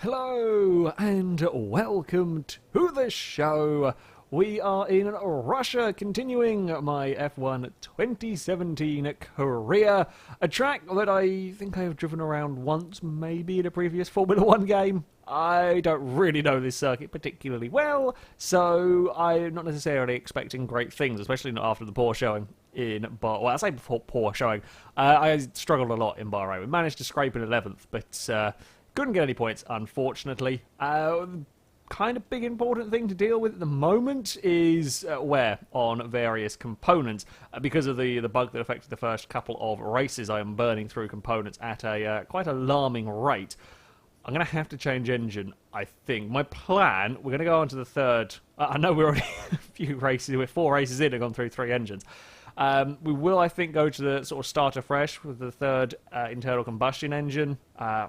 Hello and welcome to the show. We are in Russia, continuing my F1 2017 career. A track that I think I have driven around once, maybe in a previous Formula 1 game. I don't really know this circuit particularly well, so I'm not necessarily expecting great things, especially not after the poor showing in Bahrain. Well, I say poor showing. I struggled a lot in Bahrain. We managed to scrape an 11th, but couldn't get any points, unfortunately. Kind of big important thing to deal with at the moment is wear on various components. Because of the bug that affected the first couple of races, I am burning through components at a quite alarming rate. I'm going to have to change engine, I think. My plan, we're going to go on to the third. I know we're already a few races, we're 4 races in and gone through 3 engines. We will, I think, go to the sort of starter fresh with the third internal combustion engine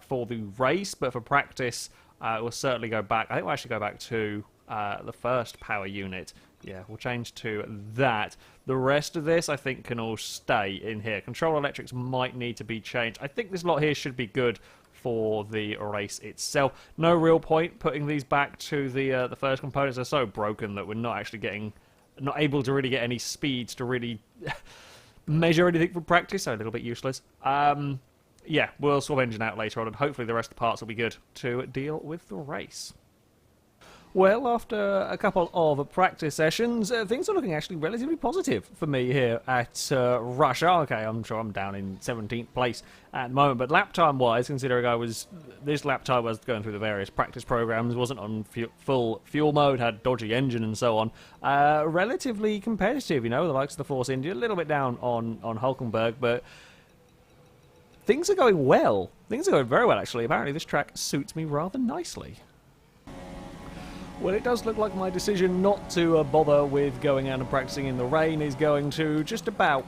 for the race, but for practice, we'll certainly go back. I think we'll actually go back to the first power unit. Yeah, we'll change to that. The rest of this, I think, can all stay in here. Control electrics might need to be changed. I think this lot here should be good for the race itself. No real point putting these back to the first components. They're so broken that we're not actually not able to really get any speeds to really measure anything from practice, so a little bit useless. Yeah, we'll swap engine out later on, and hopefully the rest of the parts will be good to deal with the race. Well, after a couple of practice sessions, things are looking actually relatively positive for me here at Russia. Okay, I'm sure I'm down in 17th place at the moment, but lap time-wise, considering this lap time was going through the various practice programs, wasn't on full fuel mode, had dodgy engine and so on, relatively competitive, you know, the likes of the Force India, a little bit down on Hulkenberg, but things are going well. Things are going very well, actually. Apparently this track suits me rather nicely. Well, it does look like my decision not to bother with going out and practicing in the rain is going to just about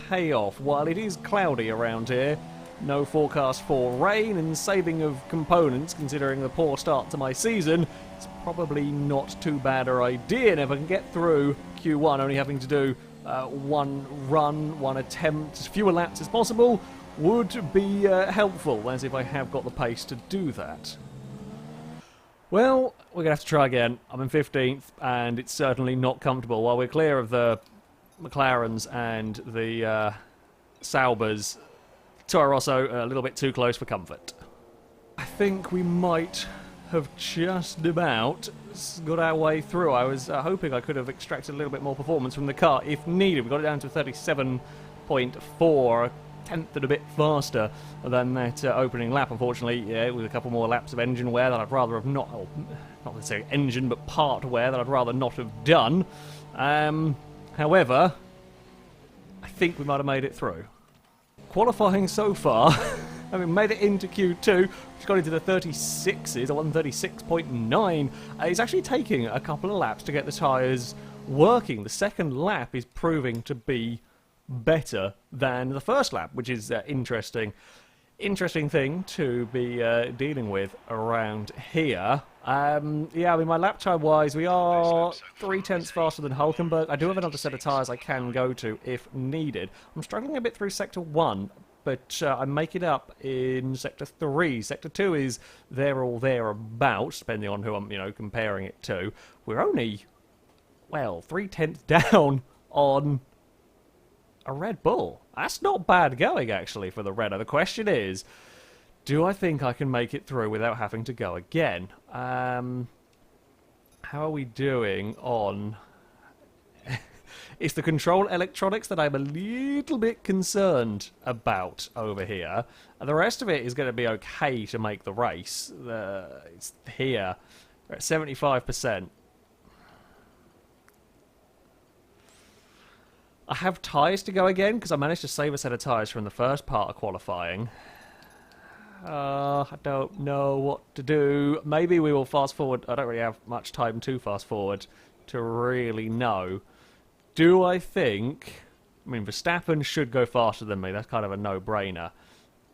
pay off. While it is cloudy around here, no forecast for rain and saving of components, considering the poor start to my season, it's probably not too bad an idea. And if I can get through Q1, only having to do one run, one attempt, as fewer laps as possible, would be helpful, as if I have got the pace to do that. Well, we're going to have to try again. I'm in 15th, and it's certainly not comfortable. While we're clear of the McLarens and the Saubers, Toro Rosso a little bit too close for comfort. I think we might have just about got our way through. I was hoping I could have extracted a little bit more performance from the car if needed. We got it down to 37.4, tenth and a bit faster than that opening lap. Unfortunately, yeah, with a couple more laps of engine wear that I'd rather have not, or not necessarily engine, but part wear that I'd rather not have done. However, I think we might have made it through. Qualifying so far, having made it into Q2, it's got into the 36s, a 136.9. It's actually taking a couple of laps to get the tyres working. The second lap is proving to be better than the first lap, which is interesting thing to be dealing with around here. Yeah, I mean, my lap time wise, we are 0.3 faster than Hulkenberg. I do have another set of tyres I can go to if needed. I'm struggling a bit through sector 1, but I make it up in sector 3. Sector 2 is there or thereabouts, depending on who I'm, comparing it to. We're only, well, 0.3 down on a Red Bull. That's not bad going, actually, for the Renault. The question is, do I think I can make it through without having to go again? How are we doing on... It's the control electronics that I'm a little bit concerned about over here. And the rest of it is going to be okay to make the race. It's here. We're at 75%. I have tyres to go again, because I managed to save a set of tyres from the first part of qualifying. I don't know what to do. Maybe we will fast forward. I don't really have much time to fast forward to really know. Do I think... I mean, Verstappen should go faster than me. That's kind of a no-brainer.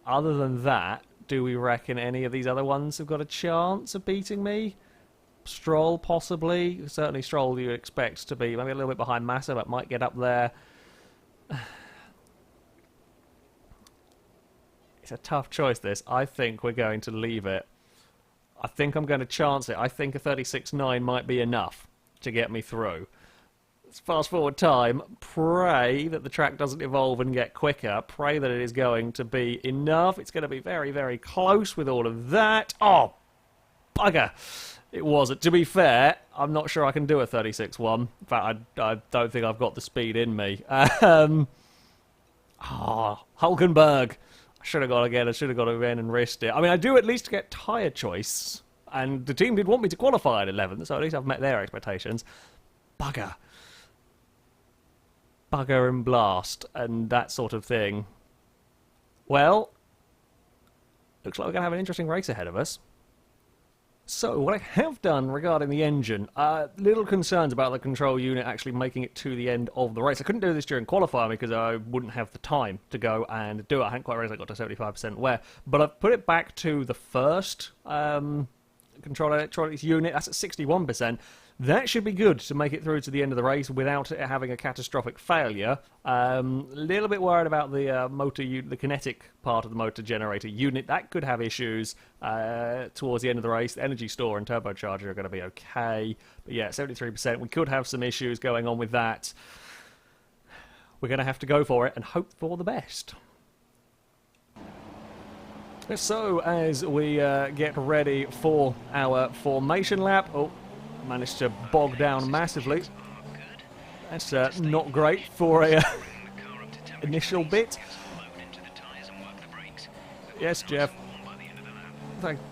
Other than that, do we reckon any of these other ones have got a chance of beating me? Stroll, possibly. Certainly Stroll you expect to be maybe a little bit behind Massa, but might get up there. It's a tough choice, this. I think we're going to leave it I think I'm going to chance it. I think a 36.9 might be enough to get me through. Let's fast forward time. Pray that the track doesn't evolve and get quicker. Pray that it is going to be enough. It's going to be very, very close with all of that. Oh, bugger. It wasn't. To be fair, I'm not sure I can do a 36.1. In fact, I don't think I've got the speed in me. Hulkenberg. I should have gone again. I should have gone again and risked it. I mean, I do at least get tyre choice. And the team did want me to qualify at 11th, so at least I've met their expectations. Bugger. Bugger and blast and that sort of thing. Well, looks like we're going to have an interesting race ahead of us. So, what I have done regarding the engine, little concerns about the control unit actually making it to the end of the race. I couldn't do this during qualifying because I wouldn't have the time to go and do it. I hadn't quite realised I got to 75% wear. But I've put it back to the first control electronics unit. That's at 61%. That should be good to make it through to the end of the race without it having a catastrophic failure. Little bit worried about the the kinetic part of the motor generator unit. That could have issues towards the end of the race. The energy store and turbocharger are going to be okay. But yeah, 73%. We could have some issues going on with that. We're going to have to go for it and hope for the best. So, as we get ready for our formation lap... Oh, managed to bog down massively. That's not great for a initial bit. Yes, Jeff.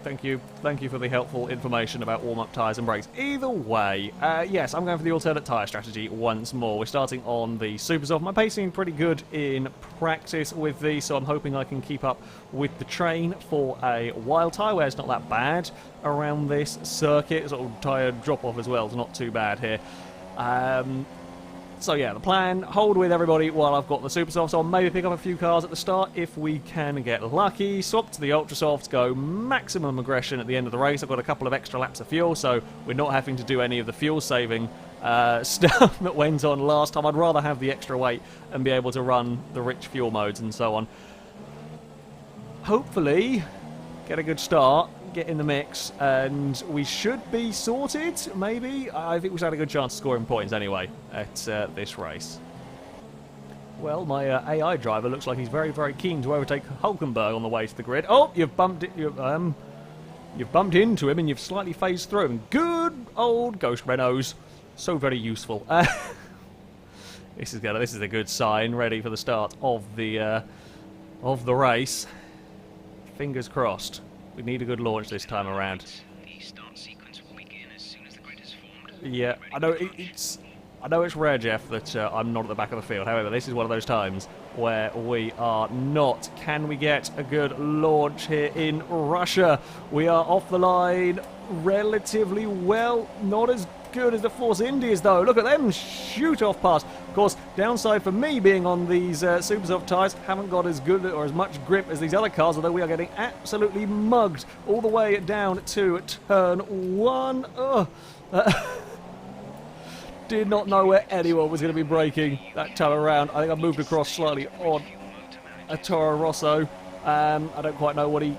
Thank you for the helpful information about warm-up tyres and brakes. Either way, yes, I'm going for the alternate tyre strategy once more. We're starting on the super soft. My pacing pretty good in practice with these, so I'm hoping I can keep up with the train for a while. Tyre wear's not that bad around this circuit. Sort of tyre drop-off as well is not too bad here. So yeah, the plan, hold with everybody while I've got the super softs on, maybe pick up a few cars at the start if we can get lucky, swap to the ultra softs, go maximum aggression at the end of the race. I've got a couple of extra laps of fuel, so we're not having to do any of the fuel saving stuff that went on last time. I'd rather have the extra weight and be able to run the rich fuel modes and so on. Hopefully, get a good start, get in the mix, and we should be sorted, maybe? I think we've had a good chance of scoring points anyway at this race. Well, my AI driver looks like he's very, very keen to overtake Hulkenberg on the way to the grid. Oh, you've bumped into him and you've slightly phased through him. Good old Ghost Renaults. So very useful. This is a good sign, ready for the start of the race. Fingers crossed. We need a good launch this time around. Yeah, I know it's rare, Jeff, that I'm not at the back of the field. However, this is one of those times where we are not. Can we get a good launch here in Russia? We are off the line relatively well. Not as good as the Force Indias, though. Look at them shoot off past. Of course, downside for me being on these super soft tyres, haven't got as good or as much grip as these other cars, although we are getting absolutely mugged all the way down to turn one. Did not know where anyone was going to be braking that time around. I think I moved across slightly on a Toro Rosso. I don't quite know what he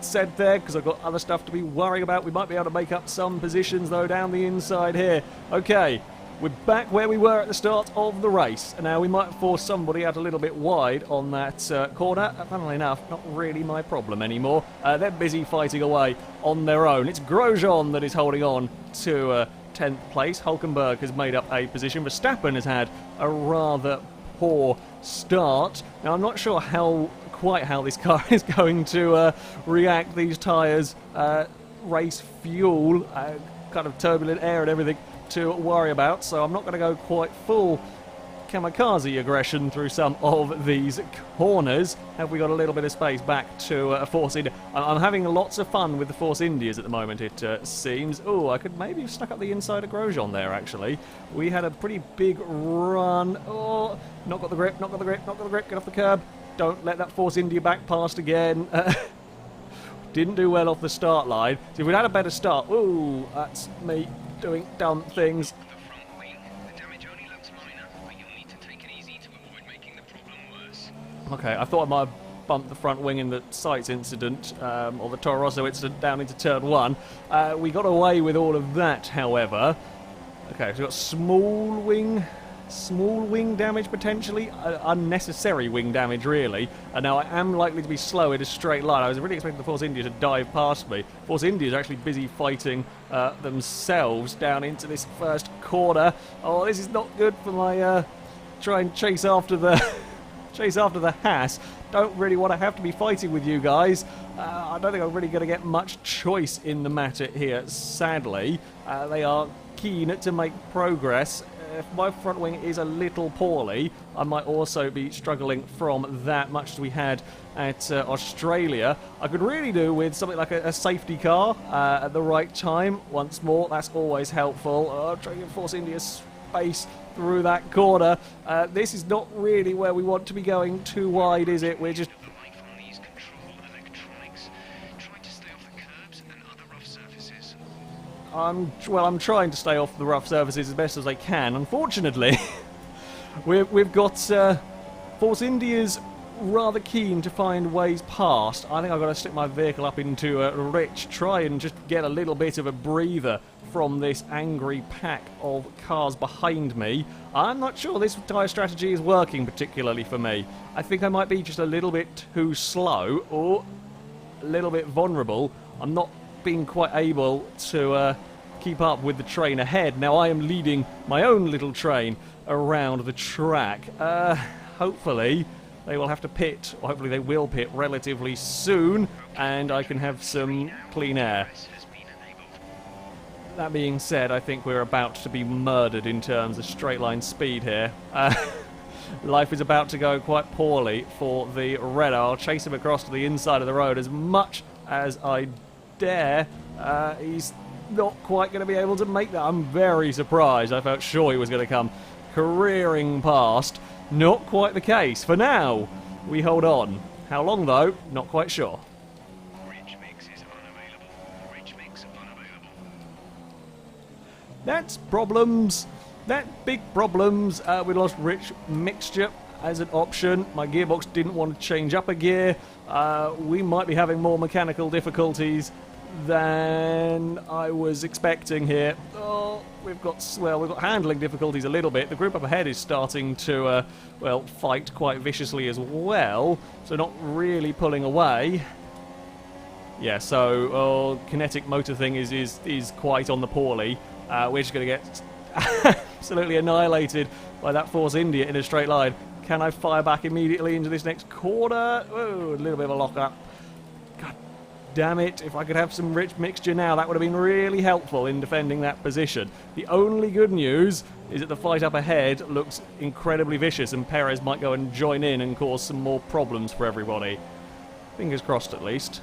said there because I've got other stuff to be worrying about. We might be able to make up some positions though down the inside here. Okay, we're back where we were at the start of the race, and now we might force somebody out a little bit wide on that corner. Funnily enough, not really my problem anymore. They're busy fighting away on their own. It's Grosjean that is holding on to 10th place. Hulkenberg has made up a position. Verstappen has had a rather poor start. Now I'm not sure quite how this car is going to react. These tyres, race fuel, kind of turbulent air and everything to worry about, so I'm not going to go quite full kamikaze aggression through some of these corners. Have we got a little bit of space back to Force India? I'm having lots of fun with the Force Indias at the moment, it seems. Oh, I could maybe have stuck up the inside of Grosjean there, actually. We had a pretty big run. Oh, not got the grip, not got the grip, not got the grip. Get off the curb. Don't let that Force India back past again. Didn't do well off the start line. So if we'd had a better start... Ooh, that's me doing dumb things. Okay, I thought I might have bumped the front wing in the sights incident, or the Toro Rosso incident down into turn 1. We got away with all of that, however. Okay, so we've got small wing damage potentially, unnecessary wing damage really, and now I am likely to be slow in a straight line. I was really expecting the Force India to dive past me. Force India is actually busy fighting themselves down into this first corner. Oh, this is not good for my try and chase after the Haas. Don't really want to have to be fighting with you guys. I don't think I'm really going to get much choice in the matter here, sadly. They are keen to make progress. If my front wing is a little poorly, I might also be struggling from that, much as we had at Australia. I could really do with something like a safety car at the right time. Once more, that's always helpful. Trying to force India space through that corner. This is not really where we want to be going too wide, is it? We're just... I'm trying to stay off the rough surfaces as best as I can. Unfortunately, we've got Force India's rather keen to find ways past. I think I've got to stick my vehicle up into Rich, try and just get a little bit of a breather from this angry pack of cars behind me. I'm not sure this tyre strategy is working particularly for me. I think I might be just a little bit too slow or a little bit vulnerable. I'm not being quite able to keep up with the train ahead. Now I am leading my own little train around the track. Hopefully they will have to pit, or hopefully they will pit relatively soon, and I can have some clean air. That being said, I think we're about to be murdered in terms of straight line speed here. Life is about to go quite poorly for the Renault. I'll chase him across to the inside of the road as much as I dare. He's not quite going to be able to make that. I'm very surprised. I felt sure he was going to come careering past. Not quite the case. For now, we hold on. How long, though? Not quite sure. Rich mix is unavailable. Rich mix unavailable. That's problems. That big problems. We lost rich mixture as an option. My gearbox didn't want to change up a gear. We might be having more mechanical difficulties than I was expecting here. Oh, we've got handling difficulties a little bit. The group up ahead is starting to, fight quite viciously as well, so not really pulling away. Yeah, so kinetic motor thing is quite on the poorly. We're just going to get absolutely annihilated by that Force India in a straight line. Can I fire back immediately into this next corner? Oh, a little bit of a lock-up. God damn it. If I could have some rich mixture now, that would have been really helpful in defending that position. The only good news is that the fight up ahead looks incredibly vicious, and Perez might go and join in and cause some more problems for everybody. Fingers crossed, at least.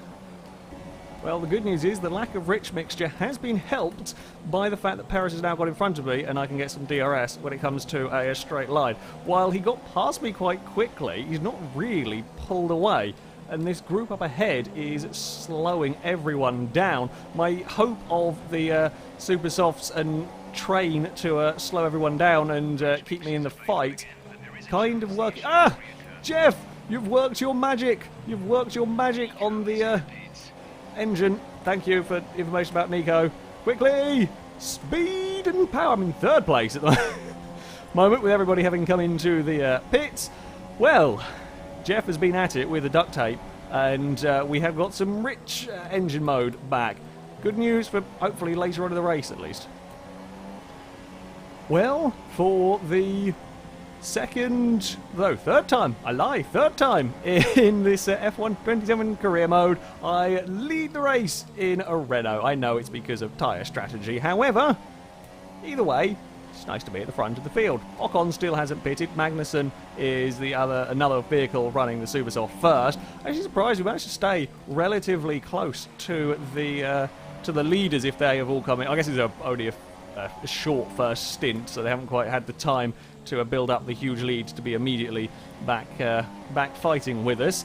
Well, the good news is the lack of rich mixture has been helped by the fact that Perez has now got in front of me and I can get some DRS when it comes to a straight line. While he got past me quite quickly, he's not really pulled away. And this group up ahead is slowing everyone down. My hope of the Super Softs and train to slow everyone down and keep me in the fight kind of working. Ah! Jeff! You've worked your magic! You've worked your magic on the engine. Thank you for information about Nico. Quickly! Speed and power. I'm in third place at the moment with everybody having come into the pits. Well, Jeff has been at it with the duct tape, and we have got some rich engine mode back. Good news for hopefully later on in the race at least. Well, for the third time in this F1 27 career mode, I lead the race in a Renault. I know it's because of tyre strategy. However, either way, it's nice to be at the front of the field. Ocon still hasn't pitted. Magnussen is another vehicle running the Supersoft first. Actually surprised we managed to stay relatively close to the leaders if they have all come in. I guess it's only a short first stint, so they haven't quite had the time to build up the huge leads to be immediately back fighting with us.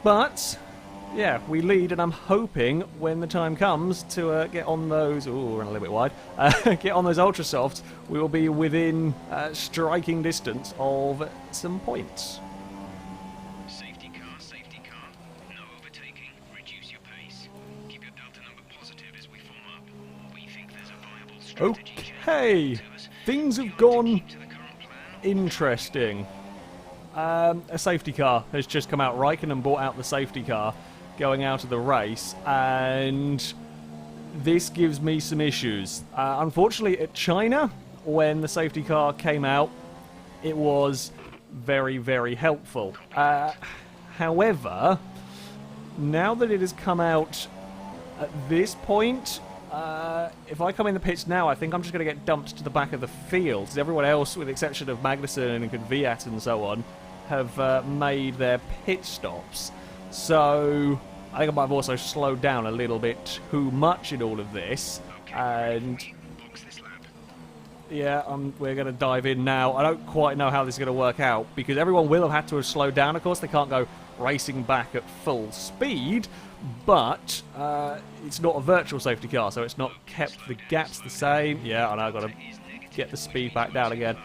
But yeah, we lead, and I'm hoping when the time comes to get on those... Ooh, we're a little bit wide. Get on those Ultra Softs, we will be within striking distance of some points. Safety car, Okay, things have gone interesting. A safety car has just come out. Raikkonen bought out the safety car going out of the race, and this gives me some issues. Unfortunately, at China, when the safety car came out, it was very, very helpful. However, now that it has come out at this point, if I come in the pits now, I think I'm just going to get dumped to the back of the field, because everyone else, with the exception of Magnussen and Kvyat and so on, have made their pit stops. So I think I might have also slowed down a little bit too much in all of this. And yeah, we're going to dive in now. I don't quite know how this is going to work out, because everyone will have had to have slowed down. Of course, they can't go racing back at full speed, but it's not a virtual safety car, so it's not kept the gaps the same. Yeah, and I've got to get the speed back down again.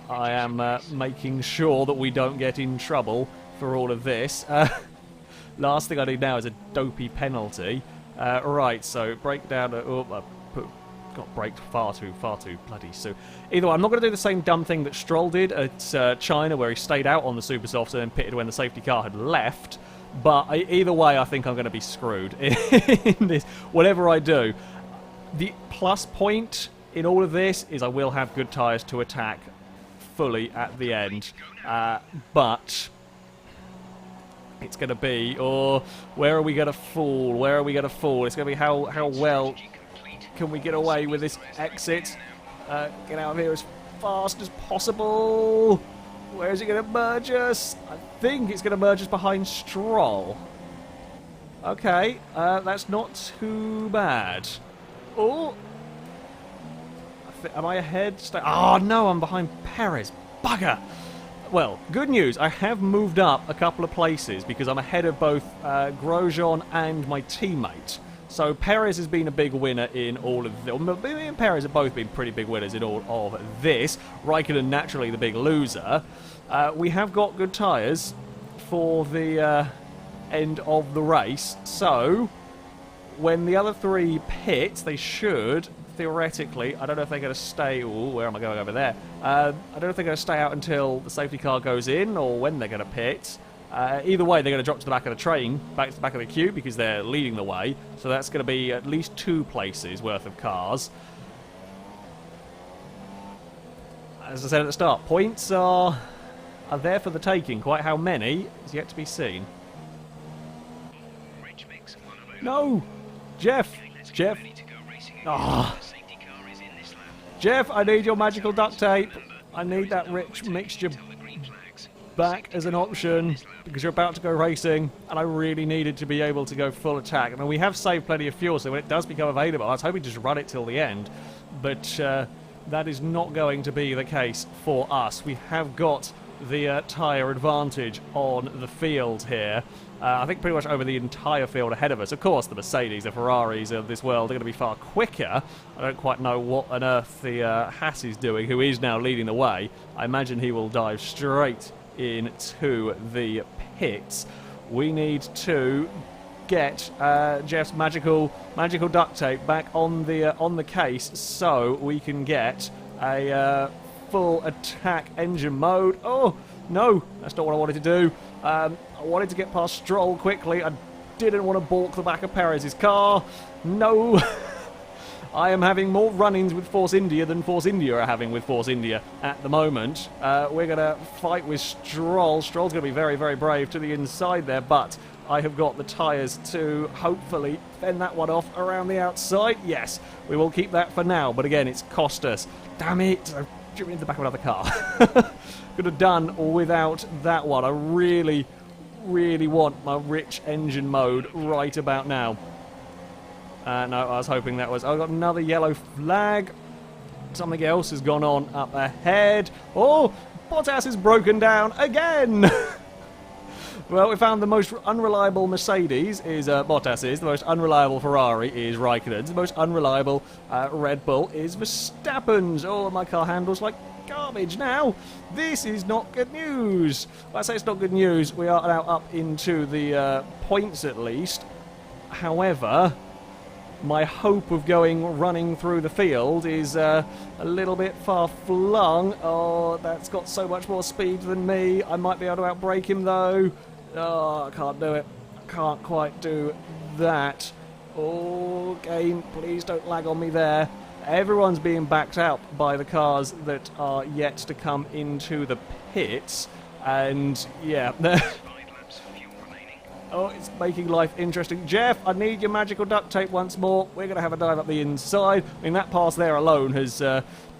I am making sure that we don't get in trouble for all of this. Last thing I need now is a dopey penalty. Right, so breakdown. Oh, got braked far too bloody soon. Either way, I'm not going to do the same dumb thing that Stroll did at China, where he stayed out on the super softs and then pitted when the safety car had left. But either way, I think I'm going to be screwed in this. Whatever I do, the plus point in all of this is I will have good tyres to attack fully at the end. But it's going to be, where are we going to fall? Where are we going to fall? It's going to be how well can we get away with this exit? Get out of here as fast as possible. Where is it going to merge us? I think it's going to merge us behind Stroll. Okay, that's not too bad. Oh, am I ahead? Oh no, I'm behind Perez. Bugger. Well, good news. I have moved up a couple of places because I'm ahead of both Grosjean and my teammate. So Perez has been a big winner in all of this. Me and Perez have both been pretty big winners in all of this. Raikkonen naturally the big loser. We have got good tyres for the end of the race. So when the other three pit, they should theoretically. I don't know if they're going to stay. Ooh, where am I going over there? I don't know if they're going to stay out until the safety car goes in or when they're going to pit. Either way, they're going to drop to the back of the train, back to the back of the queue, because they're leading the way. So that's going to be at least 2 places worth of cars. As I said at the start, points are there for the taking. Quite how many is yet to be seen. No! Jeff! Ah! Jeff, I need your magical duct tape. I need that rich mixture back as an option, because you're about to go racing, and I really needed to be able to go full attack. I mean, we have saved plenty of fuel, so when it does become available, I was hoping to just run it till the end, but that is not going to be the case for us. We have got the tyre advantage on the field here. I think pretty much over the entire field ahead of us. Of course, the Mercedes, the Ferraris of this world are going to be far quicker. I don't quite know what on earth the Haas is doing, who is now leading the way. I imagine he will dive straight into the pits. We need to get Jeff's magical duct tape back on the case, so we can get a full attack engine mode. Oh no, that's not what I wanted to do. I wanted to get past Stroll quickly. I didn't want to balk the back of Perez's car. No. I am having more run-ins with Force India than Force India are having with Force India at the moment. We're going to fight with Stroll. Stroll's going to be very, very brave to the inside there, but I have got the tyres to hopefully fend that one off around the outside. Yes, we will keep that for now, but again, it's cost us. Damn it, I've driven into the back of another car. Could have done without that one. I really, really want my rich engine mode right about now. No, I was hoping that was... I got another yellow flag. Something else has gone on up ahead. Oh, Bottas is broken down again. Well, we found the most unreliable Mercedes is Bottas's. The most unreliable Ferrari is Raikkonen's. The most unreliable Red Bull is Verstappen's. Oh, my car handles like garbage now. This is not good news. Well, I say it's not good news. We are now up into the points at least. However, my hope of running through the field is a little bit far flung. Oh, that's got so much more speed than me. I might be able to outbrake him though. Oh, I can't do it. I can't quite do that. Oh, game, please don't lag on me there. Everyone's being backed out by the cars that are yet to come into the pits. And, yeah. Oh, it's making life interesting. Jeff, I need your magical duct tape once more. We're going to have a dive up the inside. I mean, that pass there alone has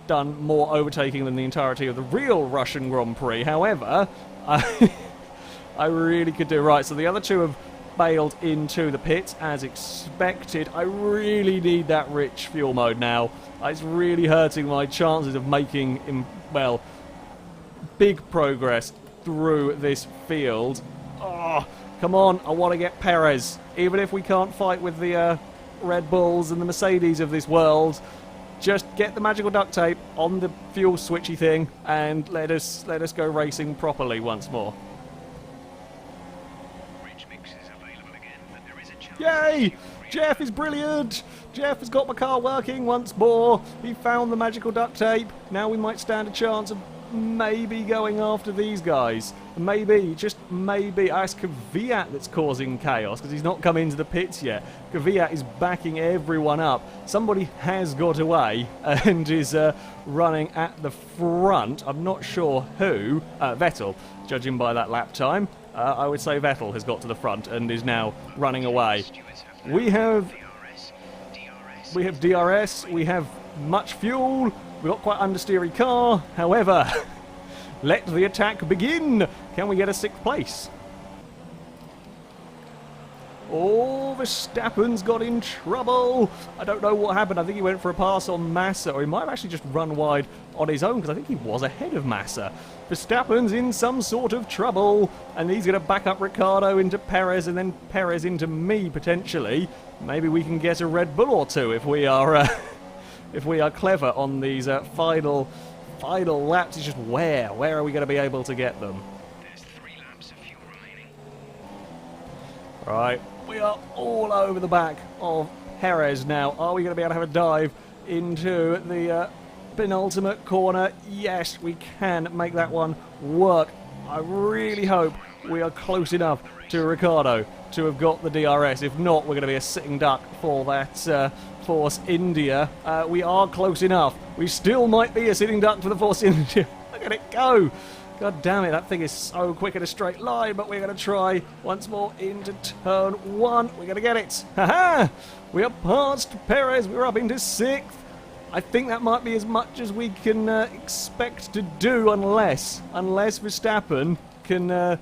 done more overtaking than the entirety of the real Russian Grand Prix. However, I really could do right. So the other two have bailed into the pits as expected. I really need that rich fuel mode now. It's really hurting my chances of making, well, big progress through this field. Oh, come on, I want to get Perez. Even if we can't fight with the Red Bulls and the Mercedes of this world, just get the magical duct tape on the fuel switchy thing and let us go racing properly once more. Yay! Jeff is brilliant! Jeff has got my car working once more. He found the magical duct tape. Now we might stand a chance of maybe going after these guys. Maybe, just maybe. It's Kvyat that's causing chaos because he's not come into the pits yet. Kvyat is backing everyone up. Somebody has got away and is running at the front. I'm not sure who. Vettel, judging by that lap time. I would say Vettel has got to the front and is now running away. We have DRS, we have much fuel, we've got quite understeery car. However, let the attack begin. Can we get a 6th place? Oh, Verstappen's got in trouble. I don't know what happened. I think he went for a pass on Massa, or he might have actually just run wide on his own, because I think he was ahead of Massa. Verstappen's in some sort of trouble, and he's going to back up Ricciardo into Perez, and then Perez into me, potentially. Maybe we can get a Red Bull or two if we are clever on these final laps. It's just where are we going to be able to get them? There's 3 laps of fuel remaining. Right, we are all over the back of Perez now. Are we going to be able to have a dive into the penultimate corner? Yes, we can make that one work. I really hope we are close enough to Ricciardo to have got the DRS. If not, we're going to be a sitting duck for that Force India. We are close enough. We still might be a sitting duck for the Force India. Look at it go. God damn it, that thing is so quick in a straight line, but we're going to try once more into turn 1. We're going to get it. Ha-ha! We are past Perez. We're up into 6th. I think that might be as much as we can expect to do unless Verstappen can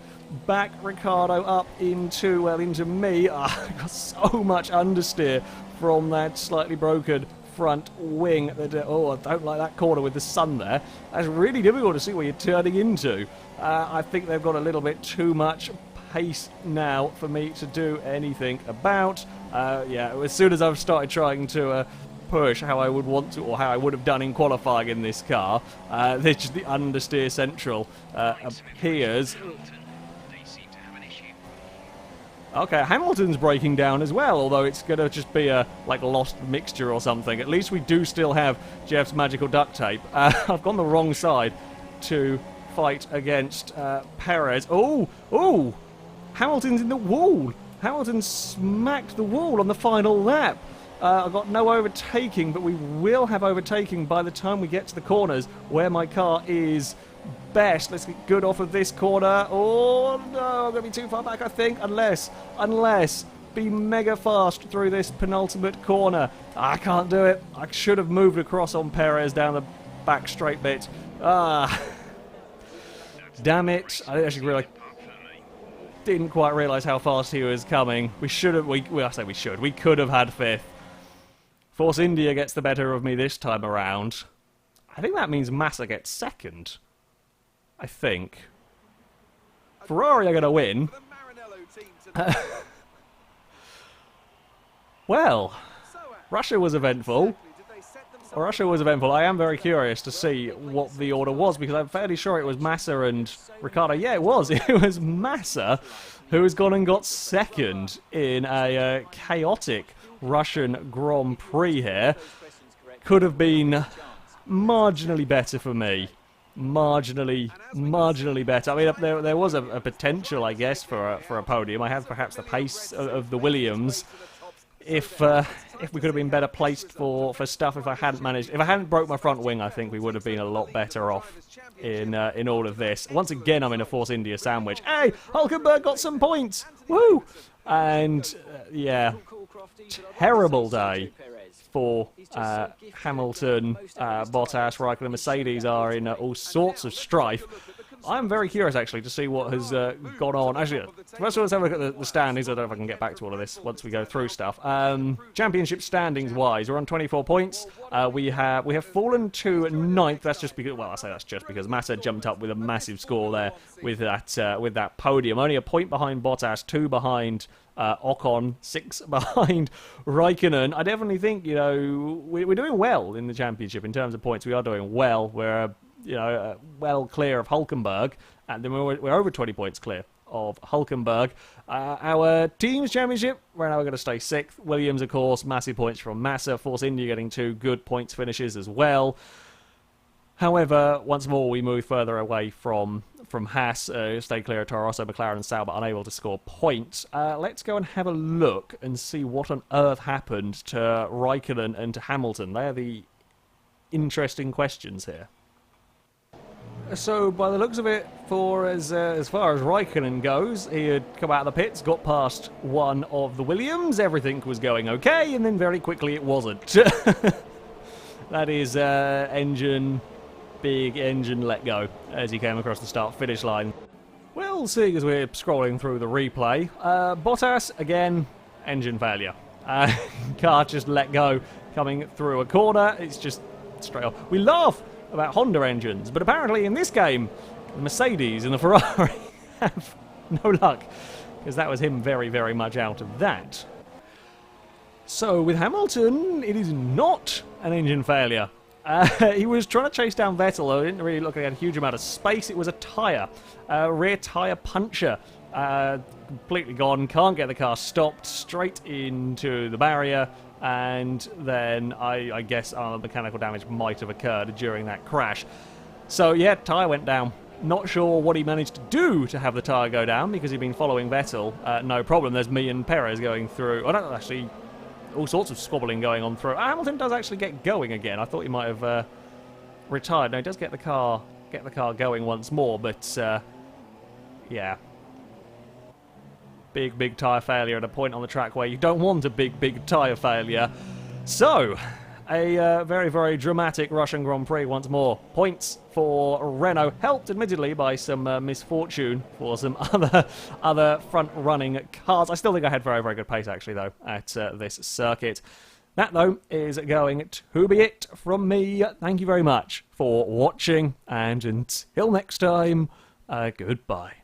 back Ricciardo up into me. I've got so much understeer from that slightly broken front wing. Oh, I don't like that corner with the sun there. That's really difficult to see what you're turning into. I think they've got a little bit too much pace now for me to do anything about. Yeah, as soon as I've started trying to push how I would want to, or how I would have done in qualifying in this car, there's just the understeer central appears. Okay, Hamilton's breaking down as well, although it's going to just be a lost mixture or something. At least we do still have Jeff's magical duct tape. I've gone the wrong side to fight against Perez. Oh! Hamilton's in the wall! Hamilton smacked the wall on the final lap. I've got no overtaking, but we will have overtaking by the time we get to the corners where my car is best. Let's get good off of this corner. Oh no, I'm going to be too far back, I think, unless be mega fast through this penultimate corner. I can't do it. I should have moved across on Perez down the back straight bit. Damn it. I didn't quite realise how fast he was coming. We could have had 5th. Force India gets the better of me this time around. I think that means Massa gets 2nd. I think. Ferrari are going to win. Well, Russia was eventful. I am very curious to see what the order was, because I'm fairly sure it was Massa and Ricciardo. Yeah, it was. It was Massa who has gone and got 2nd in a chaotic Russian Grand Prix here could have been marginally better for me. Marginally better. I mean, there was a potential, I guess, for a podium. I had perhaps the pace of the Williams. If we could have been better placed for stuff, if I hadn't broke my front wing, I think we would have been a lot better off in all of this. Once again, I'm in a Force India sandwich. Hey, Hulkenberg got some points. Woo! And yeah, terrible day for Hamilton, Bottas, Raikkonen, Mercedes are in all sorts of strife. I'm very curious, actually, to see what has gone on. Actually, first of all, let's have a look at the standings. I don't know if I can get back to all of this once we go through stuff. Championship standings-wise, we're on 24 points. We have fallen to 9th. That's just because, well, I say that's just because Massa jumped up with a massive score there with that podium. Only a point behind Bottas, 2 behind Ocon, 6 behind Raikkonen. I definitely think, you know, we're doing well in the championship in terms of points. We are doing well. We're well clear of Hulkenberg, and then we're over 20 points clear of Hulkenberg. Our team's championship, we're now going to stay 6th. Williams, of course, massive points from Massa. Force India getting 2 good points finishes as well. However, once more, we move further away from Haas, stay clear of Toro Rosso, McLaren and Sauber, unable to score points. Let's go and have a look and see what on earth happened to Raikkonen and to Hamilton. They're the interesting questions here. So, by the looks of it, for as far as Raikkonen goes, he had come out of the pits, got past one of the Williams, everything was going okay, and then very quickly it wasn't. That is big engine let go as he came across the start-finish line. Well, seeing as we're scrolling through the replay, Bottas, again, engine failure. Car just let go coming through a corner, it's just straight off. We laugh about Honda engines, but apparently in this game, the Mercedes and the Ferrari have no luck, because that was him very, very much out of that. So with Hamilton, it is not an engine failure. He was trying to chase down Vettel, though it didn't really look like he had a huge amount of space. It was a tyre, rear tyre puncture. Completely gone, can't get the car stopped, straight into the barrier. And then I guess mechanical damage might have occurred during that crash. So yeah, tyre went down. Not sure what he managed to do to have the tyre go down, because he'd been following Vettel. No problem, there's me and Perez going through. I don't actually, all sorts of squabbling going on through. Hamilton does actually get going again. I thought he might have retired. No, he does get the car going once more, but yeah. Big tyre failure at a point on the track where you don't want a big tyre failure. So, a very, very dramatic Russian Grand Prix once more. Points for Renault, helped admittedly by some misfortune for some other front-running cars. I still think I had very, very good pace actually though at this circuit. That though is going to be it from me. Thank you very much for watching, and until next time, goodbye.